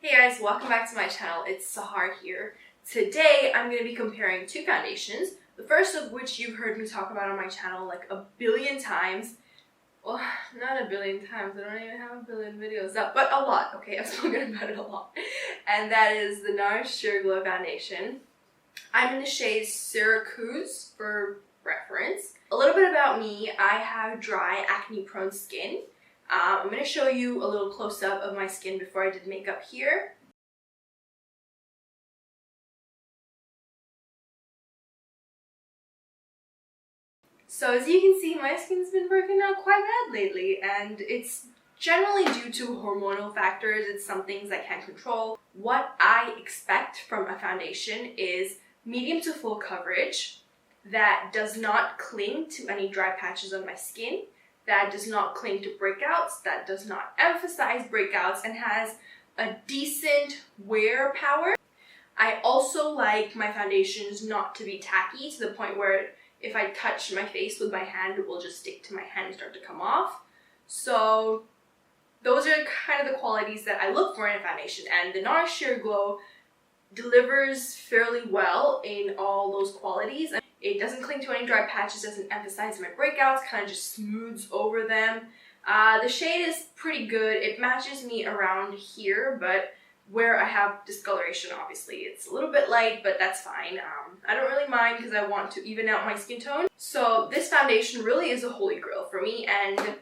Hey guys, welcome back to my channel. It's Sahar here. Today I'm going to be comparing two foundations, the first of which you've heard me talk about on my channel like a billion times. Well, not a billion times, I don't even have a billion videos up, but a lot, okay? I've spoken about it a lot. And that is the Nars Sheer Glow Foundation. I'm in the shade Syracuse for reference. A little bit about me, I have dry, acne-prone skin. I'm going to show you a little close-up of my skin before I did makeup here. So as you can see, my skin's been breaking out quite bad lately, and it's generally due to hormonal factors. It's some things I can't control. What I expect from a foundation is medium to full coverage that does not cling to any dry patches on my skin, that does not cling to breakouts, that does not emphasize breakouts, and has a decent wear power. I also like my foundations not to be tacky to the point where if I touch my face with my hand, it will just stick to my hand and start to come off. So those are kind of the qualities that I look for in a foundation, and the Nars Sheer Glow delivers fairly well in all those qualities. It doesn't cling to any dry patches, doesn't emphasize my breakouts, kind of just smooths over them. The shade is pretty good. It matches me around here, but where I have discoloration, obviously, it's a little bit light, but that's fine. I don't really mind because I want to even out my skin tone. So this foundation really is a holy grail for me, and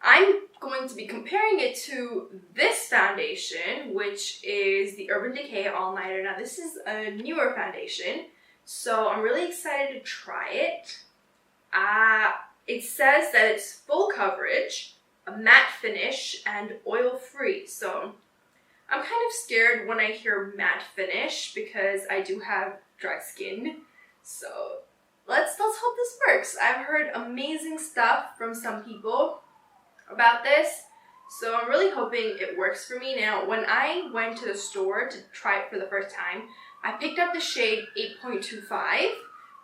I'm going to be comparing it to this foundation, which is the Urban Decay All Nighter. Now this is a newer foundation, so I'm really excited to try it. It says that it's full coverage, a matte finish, and oil-free. So I'm kind of scared when I hear matte finish because I do have dry skin. So let's hope this works. I've heard amazing stuff from some people about this, so I'm really hoping it works for me. Now, when I went to the store to try it for the first time, I picked up the shade 8.25,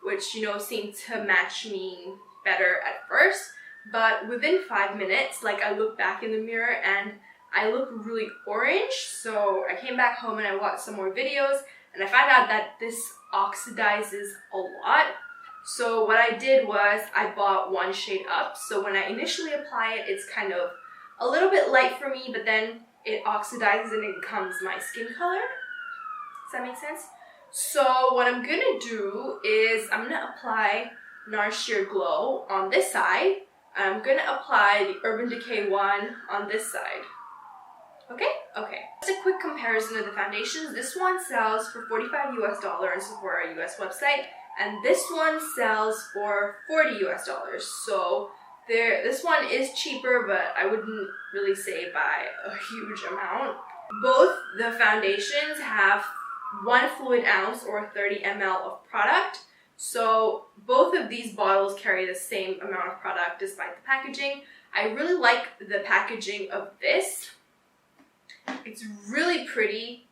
which, seemed to match me better at first, but within 5 minutes, I looked back in the mirror and I look really orange. So I came back home and I watched some more videos, and I found out that this oxidizes a lot. So what I did was I bought one shade up. So when I initially apply it, it's kind of a little bit light for me, but then it oxidizes and it becomes my skin color. Does that make sense? So what I'm gonna do is I'm gonna apply Nars Sheer Glow on this side. I'm gonna apply the Urban Decay one on this side. Okay? Okay. Just a quick comparison of the foundations. This one sells for $45 US on Sephora US website, and this one sells for $40 US. So this one is cheaper, but I wouldn't really say by a huge amount. Both the foundations have 1 fluid ounce or 30 ml of product. So both of these bottles carry the same amount of product despite the packaging. I really like the packaging of this. It's really pretty.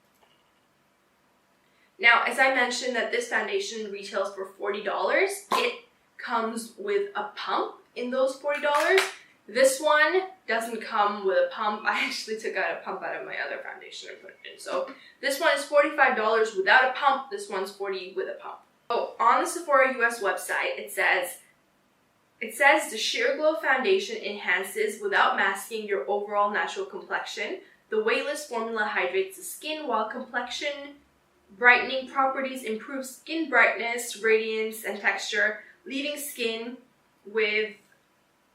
Now, as I mentioned that this foundation retails for $40, it comes with a pump in those $40. This one doesn't come with a pump. I actually took out a pump out of my other foundation and put it in. So this one is $45 without a pump. This one's $40 with a pump. So on the Sephora US website, it says the Sheer Glow foundation enhances without masking your overall natural complexion. The weightless formula hydrates the skin while complexion brightening properties improve skin brightness, radiance, and texture, leaving skin with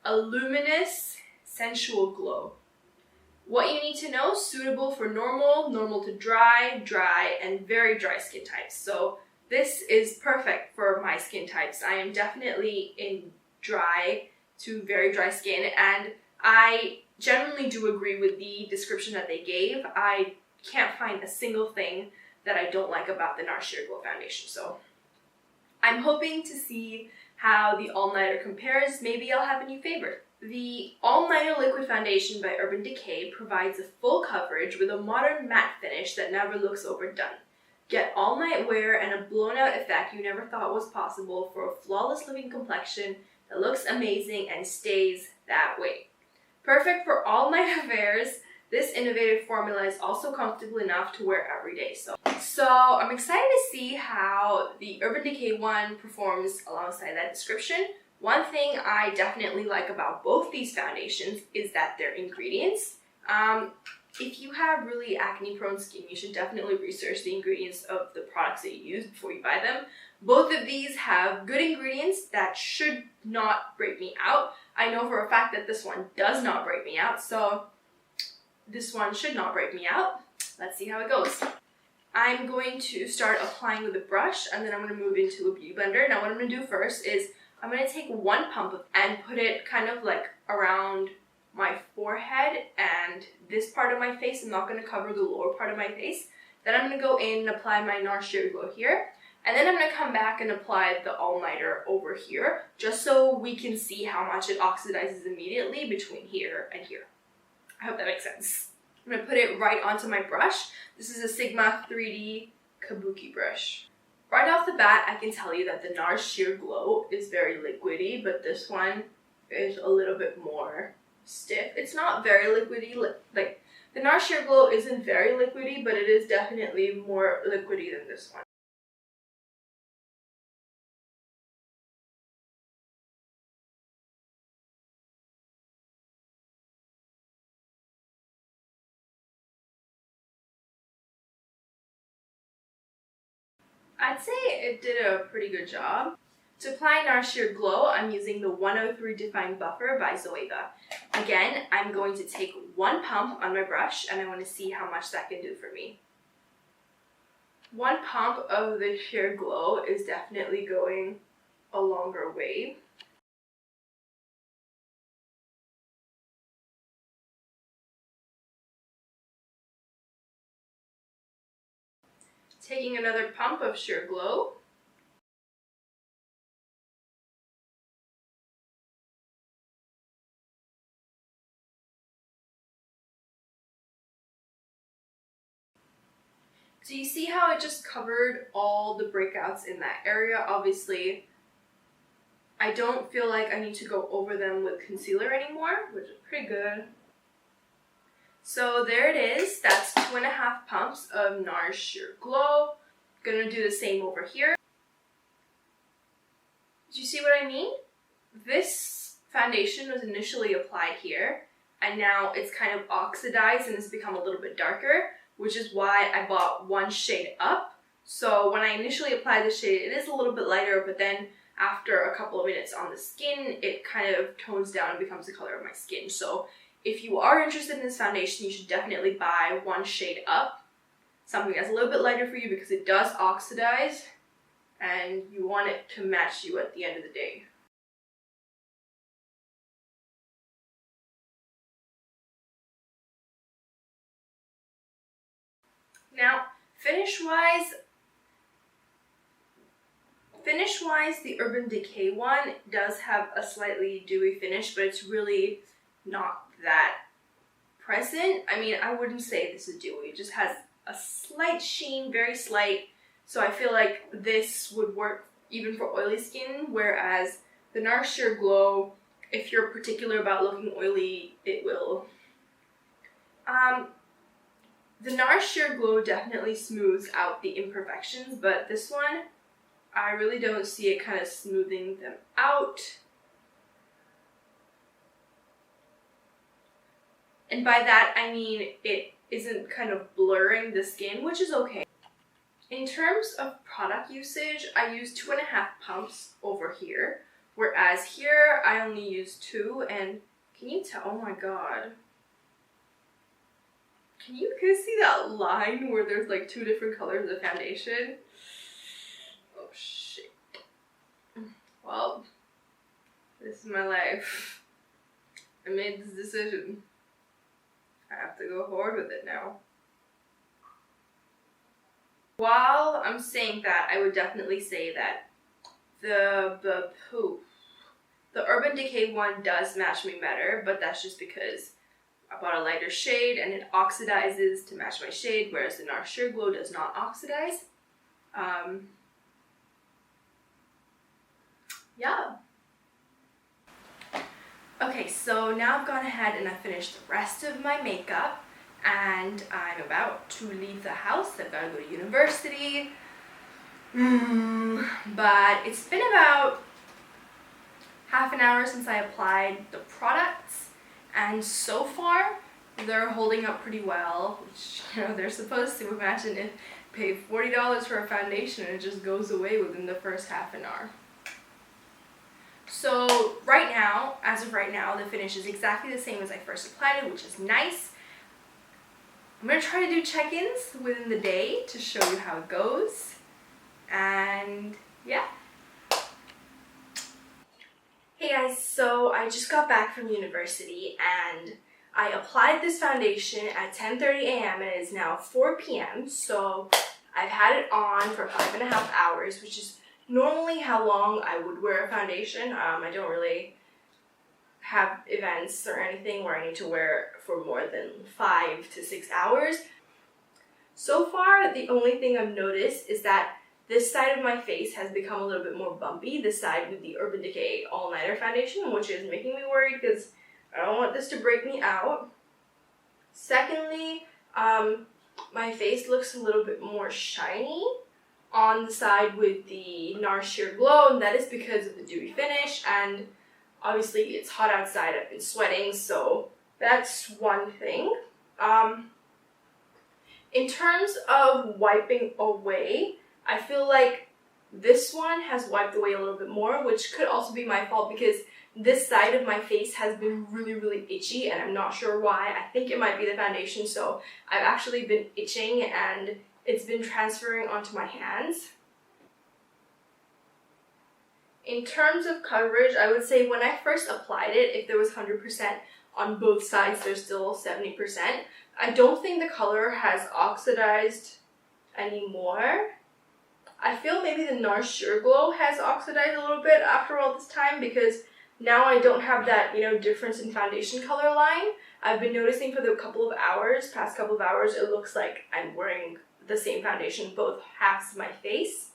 a luminous, sensual glow. What you need to know: suitable for normal to dry, and very dry skin types. So this is perfect for my skin types. I am definitely in dry to very dry skin, and I generally do agree with the description that they gave. I can't find a single thing that I don't like about the Nars Sheer Glow foundation. So I'm hoping to see how the All Nighter compares. Maybe I'll have a new favorite. The All Nighter Liquid Foundation by Urban Decay provides a full coverage with a modern matte finish that never looks overdone. Get all night wear and a blown out effect you never thought was possible for a flawless looking complexion that looks amazing and stays that way. Perfect for all night affairs, This innovative formula is also comfortable enough to wear every day. So I'm excited to see how the Urban Decay one performs alongside that description. One thing I definitely like about both these foundations is that their ingredients. If you have really acne-prone skin, you should definitely research the ingredients of the products that you use before you buy them. Both of these have good ingredients that should not break me out. I know for a fact that this one does not break me out, so this one should not break me out. Let's see how it goes. I'm going to start applying with a brush, and then I'm going to move into a beauty blender. Now what I'm going to do first is I'm going to take one pump and put it kind of like around my forehead and this part of my face. I'm not going to cover the lower part of my face. Then I'm going to go in and apply my Nars Sheer Glow here. And then I'm going to come back and apply the all-nighter over here, just so we can see how much it oxidizes immediately between here and here. I hope that makes sense. I'm going to put it right onto my brush. This is a Sigma 3D Kabuki brush. Right off the bat, I can tell you that the Nars Sheer Glow is very liquidy, but this one is a little bit more stiff. It's not very liquidy, like the Nars Sheer Glow isn't very liquidy, but it is definitely more liquidy than this one. I'd say it did a pretty good job. To apply Nars Sheer Glow, I'm using the 103 Define Buffer by Zoeva. Again, I'm going to take one pump on my brush, and I want to see how much that can do for me. One pump of the Sheer Glow is definitely going a longer way. Taking another pump of Sheer Glow. So you see how it just covered all the breakouts in that area? Obviously, I don't feel like I need to go over them with concealer anymore, which is pretty good. So there it is. That's 2.5 pumps of Nars Sheer Glow. Gonna do the same over here. Do you see what I mean? This foundation was initially applied here, and now it's kind of oxidized and it's become a little bit darker, which is why I bought one shade up. So when I initially applied the shade, it is a little bit lighter, but then after a couple of minutes on the skin, it kind of tones down and becomes the color of my skin. So if you are interested in this foundation, you should definitely buy one shade up, something that's a little bit lighter for you because it does oxidize and you want it to match you at the end of the day. Now, finish-wise, the Urban Decay one does have a slightly dewy finish, but it's really not that present. I mean, I wouldn't say this is dewy. It just has a slight sheen, very slight. So I feel like this would work even for oily skin, whereas the Nars Sheer Glow, if you're particular about looking oily, it will. The Nars Sheer Glow definitely smooths out the imperfections, but this one, I really don't see it kind of smoothing them out. And by that, I mean it isn't kind of blurring the skin, which is okay. In terms of product usage, I use 2.5 pumps over here, whereas here I only use 2, and can you tell? Oh my god. Can you see that line where there's like 2 different colors of foundation? Oh shit. Well, this is my life. I made this decision. I have to go forward with it now. While I'm saying that, I would definitely say that the Urban Decay one does match me better, but that's just because I bought a lighter shade and it oxidizes to match my shade, whereas the Nars Sheer Glow does not oxidize. Yeah. Okay, so now I've gone ahead and I've finished the rest of my makeup. and I'm about to leave the house. I've got to go to university. But it's been about half an hour since I applied the products, and so far they're holding up pretty well, which, you know, they're supposed to. Imagine if I pay $40 for a foundation and it just goes away within the first half an hour. So right now, as of right now, the finish is exactly the same as I first applied it, which is nice. I'm going to try to do check-ins within the day to show you how it goes. And yeah. Hey guys, so I just got back from university and I applied this foundation at 10:30 a.m. and it is now 4 p.m. So I've had it on for 5.5 hours, which is normally how long I would wear a foundation. I don't really have events or anything where I need to wear it for more than 5 to 6 hours. So far, the only thing I've noticed is that this side of my face has become a little bit more bumpy, this side with the Urban Decay All-Nighter Foundation, which is making me worried because I don't want this to break me out. Secondly, my face looks a little bit more shiny on the side with the Nars Sheer Glow, and that is because of the dewy finish, and obviously it's hot outside, I've been sweating, so that's one thing. In terms of wiping away, I feel like this one has wiped away a little bit more, which could also be my fault because this side of my face has been really itchy and I'm not sure why. I think it might be the foundation, so I've actually been itching and it's been transferring onto my hands. In terms of coverage, I would say when I first applied it, if there was 100% on both sides, there's still 70%. I don't think the color has oxidized anymore. I feel maybe the Nars Sheer Glow has oxidized a little bit after all this time because now I don't have that, you know, difference in foundation color line. I've been noticing for the past couple of hours, it looks like I'm wearing the same foundation both halves of my face.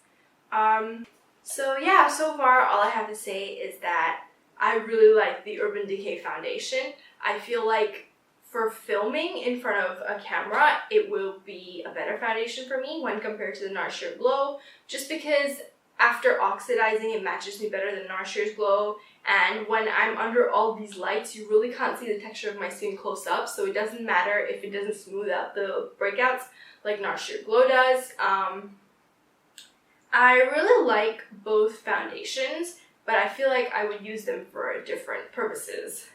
So yeah, so far all I have to say is that I really like the Urban Decay foundation. I feel like for filming in front of a camera, it will be a better foundation for me when compared to the Nars Sheer Glow, just because after oxidizing, it matches me better than Nars Sheer Glow, and when I'm under all these lights, you really can't see the texture of my skin close up, so it doesn't matter if it doesn't smooth out the breakouts like Nars Sheer Glow does. I really like both foundations, but I feel like I would use them for different purposes.